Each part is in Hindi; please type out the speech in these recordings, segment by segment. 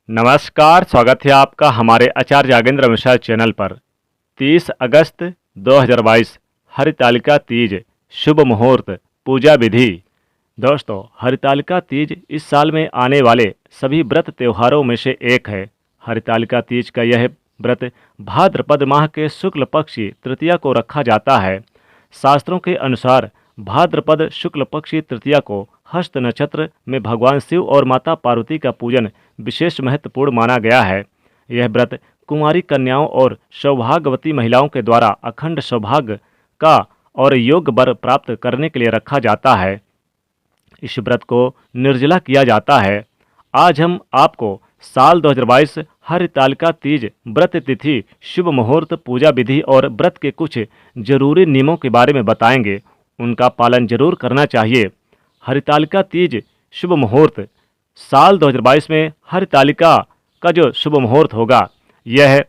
नमस्कार, स्वागत है आपका हमारे आचार्य जागेंद्र मिश्रा चैनल पर। 30 अगस्त 2022 हरितालिका तीज, शुभ मुहूर्त, पूजा विधि। दोस्तों, हरितालिका तीज इस साल में आने वाले सभी व्रत त्योहारों में से एक है। हरितालिका तीज का यह व्रत भाद्रपद माह के शुक्ल पक्ष की तृतीया को रखा जाता है। शास्त्रों के अनुसार भाद्रपद शुक्ल पक्षी तृतीया को हस्त नक्षत्र में भगवान शिव और माता पार्वती का पूजन विशेष महत्वपूर्ण माना गया है। यह व्रत कुंवारी कन्याओं और सौभाग्यवती महिलाओं के द्वारा अखंड सौभाग्य का और योग्य वर प्राप्त करने के लिए रखा जाता है। इस व्रत को निर्जला किया जाता है। आज हम आपको साल 2022 हरितालिका तीज व्रत तिथि, शुभ मुहूर्त, पूजा विधि और व्रत के कुछ जरूरी नियमों के बारे में बताएंगे। उनका पालन जरूर करना चाहिए। हरितालिका तीज शुभ मुहूर्त। साल 2022 में हरितालिका का जो शुभ मुहूर्त होगा यह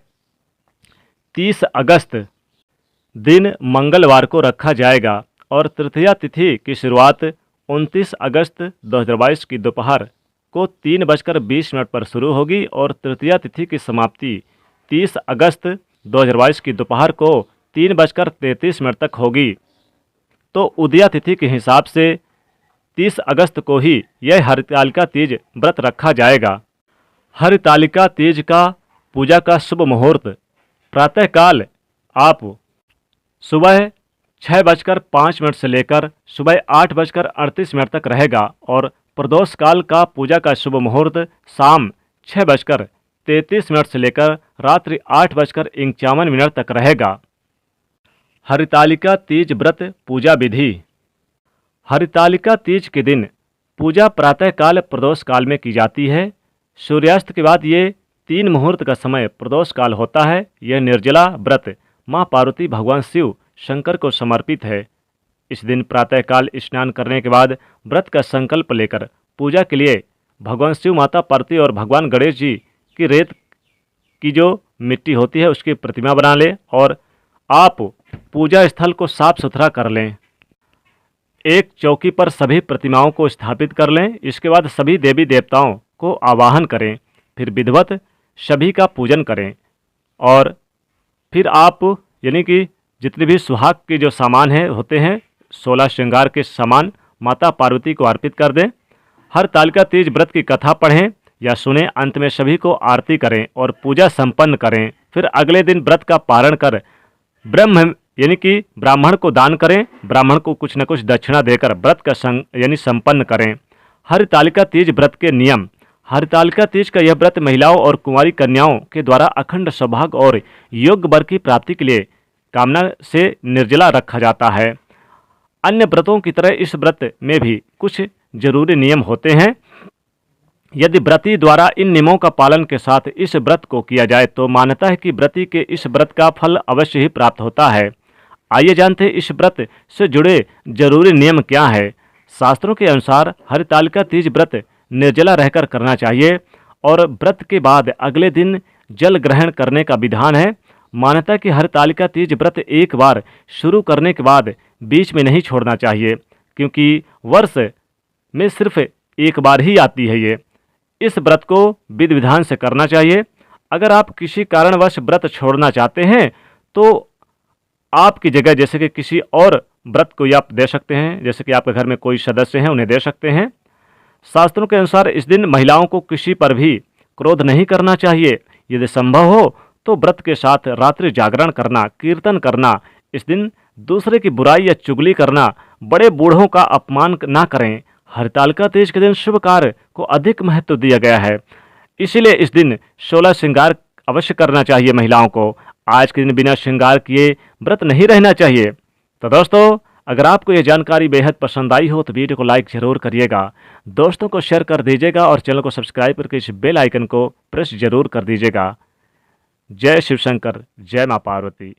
30 अगस्त दिन मंगलवार को रखा जाएगा और तृतीया तिथि की शुरुआत 29 अगस्त 2022 की दोपहर को 3:20 पर शुरू होगी और तृतीया तिथि की समाप्ति 30 अगस्त 2022 की दोपहर को 3:33 तक होगी। तो उदया तिथि के हिसाब से 30 अगस्त को ही यह हरितालिका तीज व्रत रखा जाएगा। हरितालिका तीज का पूजा का शुभ मुहूर्त प्रातःकाल आप सुबह 6:05 से लेकर सुबह 8:38 तक रहेगा और प्रदोष काल का पूजा का शुभ मुहूर्त शाम 6:33 से लेकर रात्रि 8:51 तक रहेगा। हरितालिका तीज व्रत पूजा विधि। हरितालिका तीज के दिन पूजा प्रातःकाल प्रदोष काल में की जाती है। सूर्यास्त के बाद ये 3 मुहूर्त का समय प्रदोष काल होता है। यह निर्जला व्रत माँ पार्वती, भगवान शिव शंकर को समर्पित है। इस दिन प्रातःकाल स्नान करने के बाद व्रत का संकल्प लेकर पूजा के लिए भगवान शिव, माता पार्वती और भगवान गणेश जी की रेत की जो मिट्टी होती है उसकी प्रतिमा बना लें और आप पूजा स्थल को साफ सुथरा कर लें। एक चौकी पर सभी प्रतिमाओं को स्थापित कर लें। इसके बाद सभी देवी देवताओं को आवाहन करें, फिर विधिवत सभी का पूजन करें और फिर आप यानी कि जितने भी सुहाग के जो सामान होते हैं 16 श्रृंगार के सामान माता पार्वती को अर्पित कर दें। हरितालिका तीज व्रत की कथा पढ़ें या सुनें। अंत में सभी को आरती करें और पूजा संपन्न करें। फिर अगले दिन व्रत का पारण कर यानी कि ब्राह्मण को दान करें। ब्राह्मण को कुछ न कुछ दक्षिणा देकर व्रत का संपन्न करें। हरितालिका तीज व्रत के नियम। हरितालिका तीज का यह व्रत महिलाओं और कुंवारी कन्याओं के द्वारा अखंड सौभाग्य और योग्य वर की प्राप्ति के लिए कामना से निर्जला रखा जाता है। अन्य व्रतों की तरह इस व्रत में भी कुछ जरूरी नियम होते हैं। यदि व्रती द्वारा इन नियमों का पालन के साथ इस व्रत को किया जाए तो मान्यता है कि व्रती के इस व्रत का फल अवश्य ही प्राप्त होता है। आइए जानते हैं इस व्रत से जुड़े जरूरी नियम क्या है। शास्त्रों के अनुसार हरितालिका तीज व्रत निर्जला रहकर करना चाहिए और व्रत के बाद अगले दिन जल ग्रहण करने का विधान है। मान्यता कि हरितालिका तीज व्रत एक बार शुरू करने के बाद बीच में नहीं छोड़ना चाहिए, क्योंकि वर्ष में सिर्फ एक बार ही आती है ये। इस व्रत को विधि विधान से करना चाहिए। अगर आप किसी कारणवश व्रत छोड़ना चाहते हैं तो आपकी जगह जैसे कि किसी और व्रत को आप दे सकते हैं, जैसे कि आपके घर में कोई सदस्य हैं उन्हें दे सकते हैं। शास्त्रों के अनुसार इस दिन महिलाओं को किसी पर भी क्रोध नहीं करना चाहिए। यदि संभव हो तो व्रत के साथ रात्रि जागरण करना, कीर्तन करना। इस दिन दूसरे की बुराई या चुगली करना, बड़े बूढ़ों का अपमान ना करें। हरितालिका तीज के दिन शुभ कार्य को अधिक महत्व दिया गया है, इसीलिए इस दिन 16 श्रृंगार अवश्य करना चाहिए महिलाओं को। आज के दिन बिना श्रृंगार किए व्रत नहीं रहना चाहिए। तो दोस्तों, अगर आपको यह जानकारी बेहद पसंद आई हो तो वीडियो को लाइक जरूर करिएगा, दोस्तों को शेयर कर दीजिएगा और चैनल को सब्सक्राइब करके इस बेल आइकन को प्रेस जरूर कर दीजिएगा। जय शिव शंकर, जय माँ पार्वती।